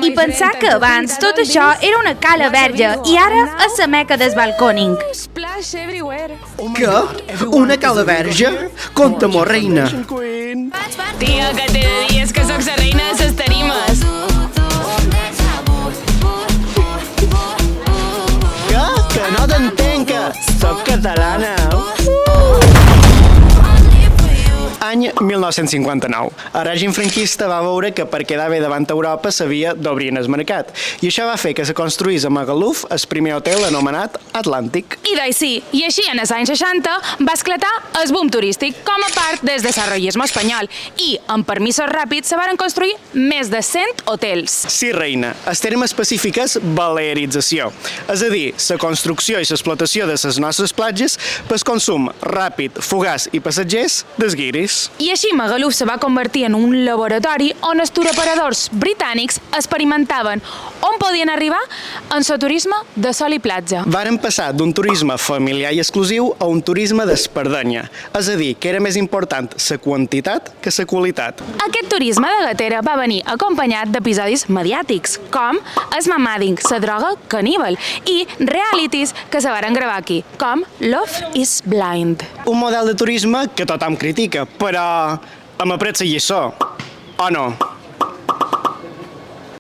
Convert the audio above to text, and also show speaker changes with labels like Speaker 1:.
Speaker 1: I pensar que abans tot això era una cala verge i ara és la meca del balcòning.
Speaker 2: Què? Una cala verge? Conta-m'ho, reina.
Speaker 3: Tia, que t'he de dir és que sóc la reina de les tarimes.
Speaker 4: Que no t'entenc, que sóc catalana. Any 1959. El règim franquista va veure que per quedar bé davant Europa s'havia d'obrir el mercat. I això va fer que se construís a Magaluf el primer hotel anomenat Atlàntic.
Speaker 3: I doncs sí, i així en els anys 60 va esclatar el boom turístic com a part del desenvolupisme espanyol i, amb permisos ràpids, se varen construir més de 100 hotels.
Speaker 4: Sí, reina. El terme específic és balearització. És a dir, la construcció i l'explotació de les nostres platges pel consum ràpid, fugaç i passatgers dels guiris.
Speaker 3: I així Magaluf se va convertir en un laboratori on els turoperadors britànics experimentaven on podien arribar en el turisme de sol i platja.
Speaker 4: Varen passar d'un turisme familiar i exclusiu a un turisme d'espardenya. És a dir, que era més important la quantitat que la qualitat.
Speaker 3: Aquest turisme de gatera va venir acompanyat d'episodis mediàtics, com el mamading, la droga caníbal, i realities que se varen gravar aquí, com Love is Blind.
Speaker 4: Un model de turisme que tothom critica, però hem après la lliçó. O no?